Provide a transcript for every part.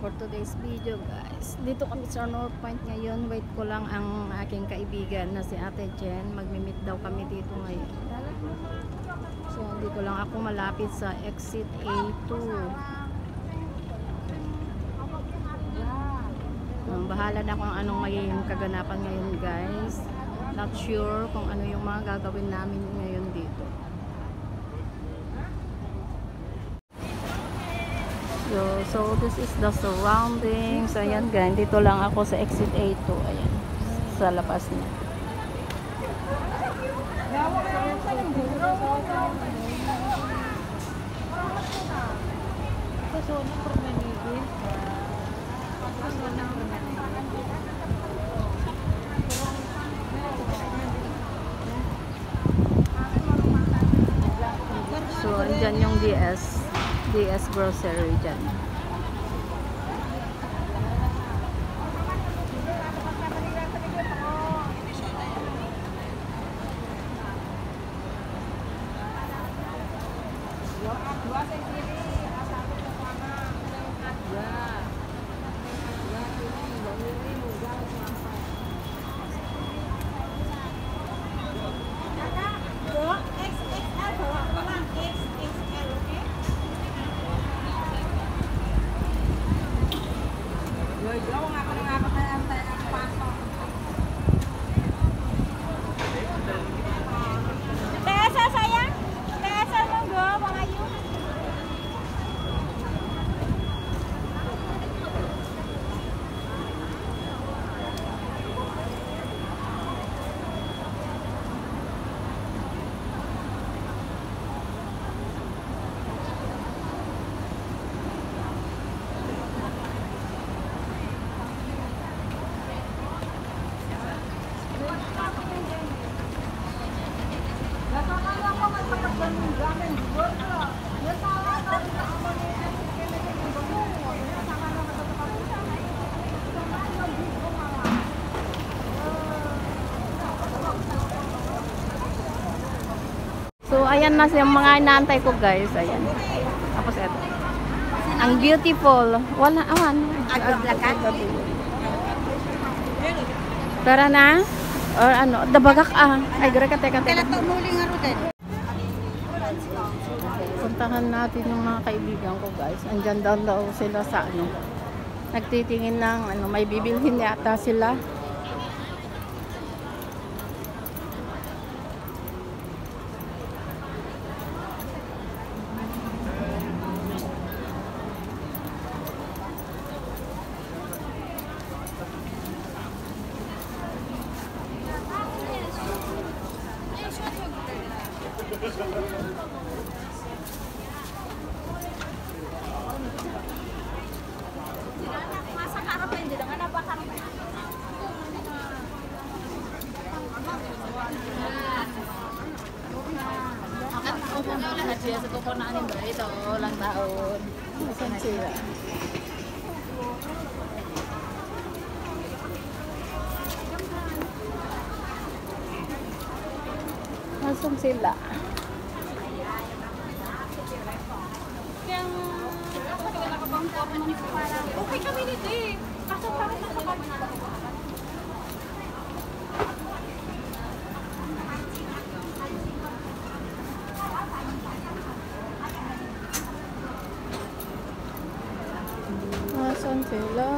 For today's video guys, dito kami sa North Point ngayon. Wait ko lang ang aking kaibigan na si Ate Jen. Magmi-meet daw kami dito ngayon. So dito lang ako malapit sa exit A2. Bahala na kung anong magiging kaganapan ngayon guys. Not sure kung ano yung mga gagawin namin ngayon dito. So this is the surroundings. Ayan guys, dito lang ako sa exit A2. Ayan, sa labas niya. So andyan yung DS grocery dyan. So ayan na yung mga inaantay ko guys. Ayan. Tapos eto. Ang beautiful. Wala awan. Tara na. Or ano, dabagak ay gara ka teka. Puntahan natin yung mga kaibigan ko guys. Andyan daw sila sa ano. Nagtitingin ng ano, may bibilhin yata sila. Sa kuko na aning ba ito, lang taon. Nasaan sila? Nasaan sila? Okay kami nito eh. Kaso parang nakapagod. Nasaan sila?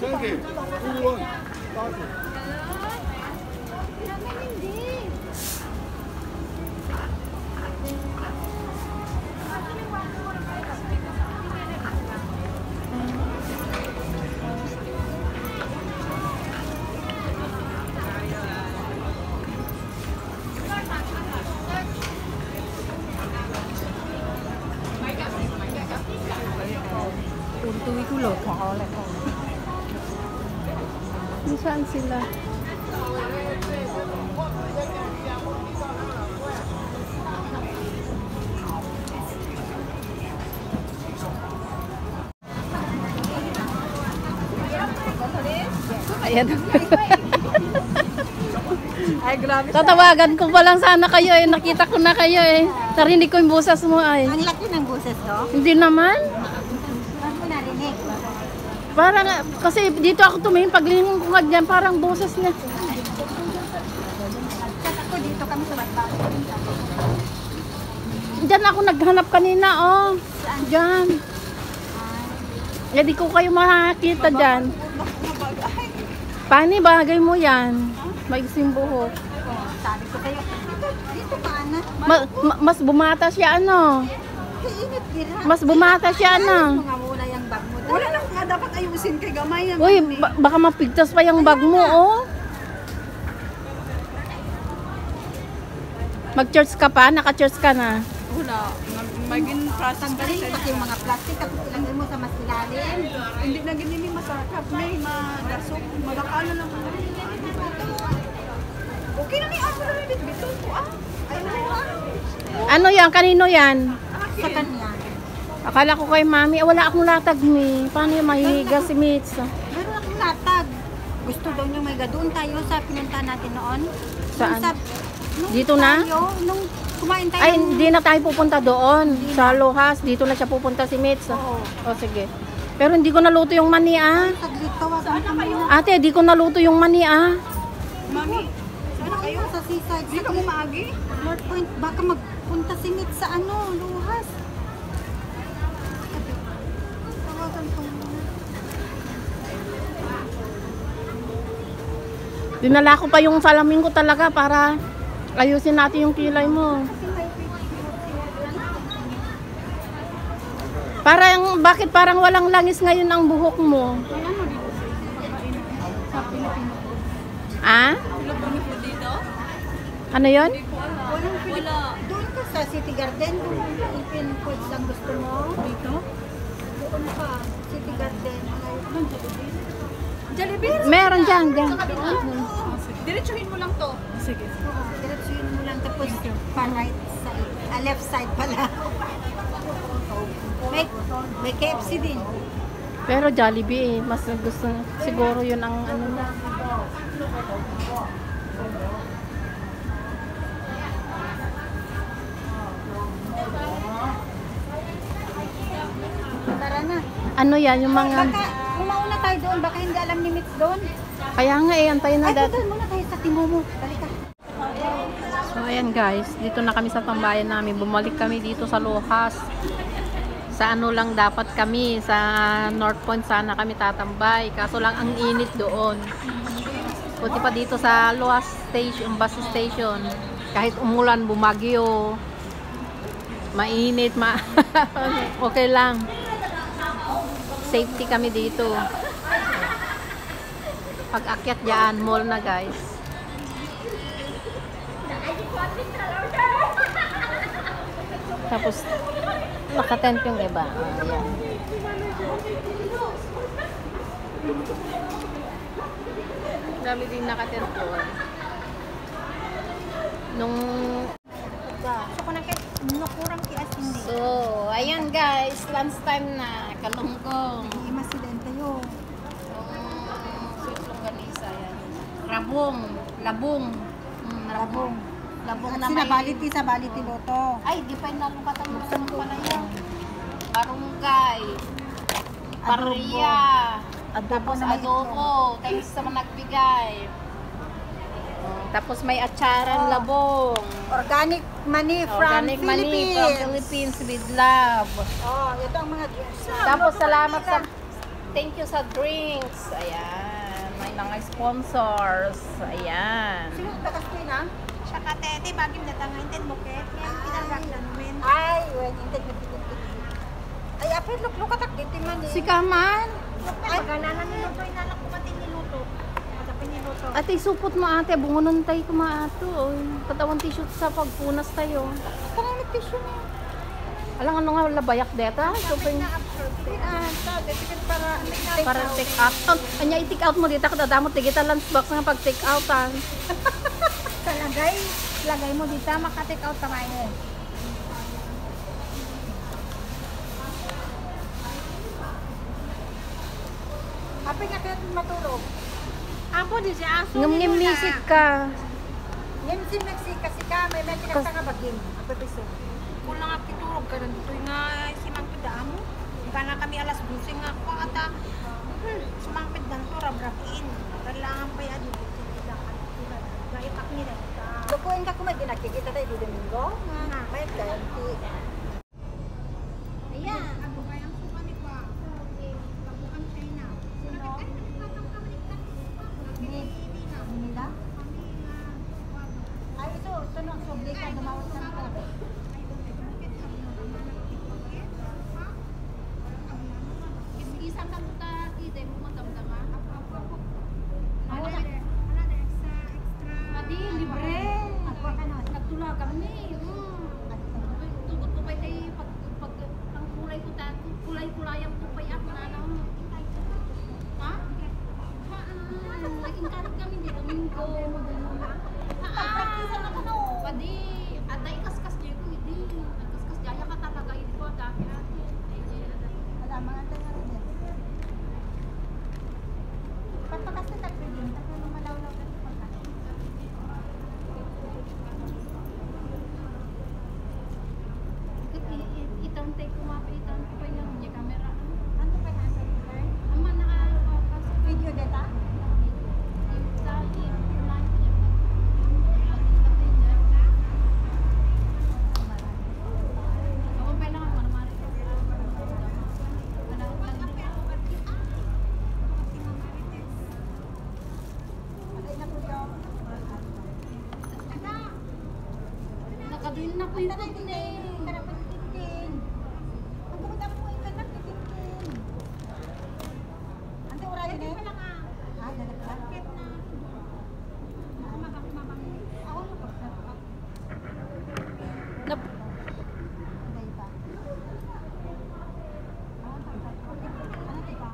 저기 우원 따서 Saan sila? Ayan. Ay, grabe. Tatawagan ko pa lang sana kayo eh. Nakita ko na kayo eh. Narinig ko yung boses mo ay. Ang laki ng boses, no? Hindi naman. Saan ko narinig? Parang, kasi dito ako tumingin, paglingon ko nga dyan, parang boses niya. Chat ako dito kami sa Batbang. Diyan ako naghanap kanina, oh. Diyan. Eh, di ko kayo makakita dyan. Pani, bagay mo yan. Maigsing buhok. Oh, sabi ko kayo, dito ka, Ana. Mas bumata siya, ano? Kainit, gira. Mas bumata siya, ano? Mga mula yung bag mo. Wala lang nga dapat ayusin kay gamay. Uy, baka mapigtas pa yung bag mo, oh. Mag-church ka pa? Naka-church ka na? Wala. Maging process Tanggalin pati yung mga plastic at ilagay mo sa mas ilalim. Hindi na ganyan masarap. May madasok. Magakala lang ko. Okay na ni ako na rin. Bito ko Ay, Ano yan? Kanino yan? Sa kanya. Akala ko kay mami. Wala akong latag, mi. Paano yung mahihiga si Mitz? Meron akong latag. Gusto daw niya may doon tayo sa pinunta natin noon. Saan? Nung Dito na? Tayo, nung kumain tayo. Ay, hindi na tayo pupunta doon. Sa Lohas. Dito na siya pupunta si Mitz. Oo. O, sige. Pero hindi ko naluto yung mani, ah. Saglit, tawagan ko kayo. Ate, di ko naluto yung mani, ah. Mami, Ano kayo sa seaside? hindi ka mo maagi? North Point, baka magpunta si Mitch sa Luhas. Tawagan ko muna. Dinala ko pa yung salamin ko talaga para ayusin natin yung kilay mo. Bakit parang walang langis ngayon ang buhok mo? Ah? Ano yon? Wala. Doon ka sa City Garden, Philippine Foods ang gusto mo. Dito? Doon ka, City Garden. Jollibee? Meron dyan, dyan. Diretsuhin mo lang to. Sige. Oo, diretsuhin mo lang tapos pa right side. Left side pala. May KFC din. Pero Jollibee, mas gusto siguro yun ang ano na. Tara na. Ano yan, yung mga... Baka, kung mauna tayo doon, baka hindi alam ni Mitch doon. Kaya nga eh, antayin na Ay, dati. doon muna tayo sa Timomo. Halika. So ayan guys, dito na kami sa tambayan namin. Bumalik kami dito sa Lohas. Sa ano lang dapat kami, sa North Point sana kami tatambay. Kaso lang ang init doon. Buti pa dito sa Lohas Station, bus station. Kahit umulan, bumagyo, mainit, okay lang. Safety kami dito. Pag akyat dyan, mall na guys. Tapos nakatent yung iba. Ayan. Dami din nakatent doon. Nung So, kung nakurang kias hindi. so, ayan guys, lunch time na. Kalunggong. Imasiden tayo. Sweet longganisa yan. Labong. Labong At na may... sinabaliti sa baliti loto. Ay, di pa yung lalong katang pala yan. Barunggay. Paria. Tapos adobo. Thanks sa mga nagbigay. Tapos may atsaran labong. Organic money from Organic money from Philippines with love. Oh, ito ang mga drinks. Tapos salamat sa... Thank you sa drinks. Ayan. May mga sponsors. Ayan. Sino takas ko na? Siya ka, tete, bagim natangayin mo, Ket. Yan, pinagaglan namin. Ay, when intend na titig. Ay, apay luklo katak dito man eh. Si Kaman. Ay, pagananan niluto, inanak ko pati niluto. Matapin niluto. Ate, supot mo ate. Bungunan tayo kumaato. Katawang tissue sa pagpunas tayo. Parang may tissue na. Alang ano nga labayak deta? Suping... Para take out. Anya i-take out mo dito kada damo tigita lunch box nga pag take outan. Lagay mo dito, maka-take out ka kayo. Apay nga kaya matulog. Apo di siya aso. Ngumngim lisit ka. Yan si Mexica si ka, may Mexica ka nga baging. Apay piso. Kulang ang kitulog ka rin. Ito'y nga si Mang Pidaan mo. Iba na kami alas 12 nga ako ata. Si Mang Pidaan to, rabrakin. Kailangan pa yan. Gaipak nila. Lukuin ka kung may ginakikita tayo di Domingo. May ganti. Ayan. Nila? Ay, ito nang sobli ka, dumawat ka na talaga. Isang kamuta kita mo matamdama. Adi libre. Ako ka na. Nagtula kami. Tugot ko pa tayo pag ang kulay ko tato, kulay-kulayang tupay ako na ano. Ha? Naging karag kami dito Domingo. Pagpraktisan ako no. Padi, atay kaskas niya ko hindi. Kaskas jaya ka talaga hindi ko dati ate. Wala, mga tayo rin yan. Pagpakas na tayo din, tayo lumalaw-law na sa pagkas. Itantay ko mapitan ko pa yung camera. Ano pa yung asa mo, Lord? Ama nakakapasok. Video data? Patay na po yung... Nakaduin na po yung Patay din eh. Karapat titin. Ang kumita mo yung kanak titin. Ante oras din eh? Ah, dalag ka? Ako na po. Day pa. Ano di ba?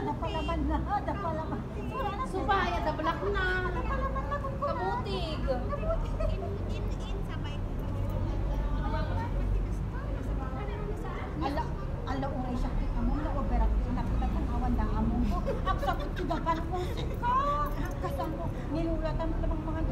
Napalaman na. Napalaman. Wala na. Subaya, dablak na. Kabutig. Ala uray sakit among na operat nakita ko awan dang among ko. Ang sakit juga kan ko. Kasang ko nilulatan mo namang mga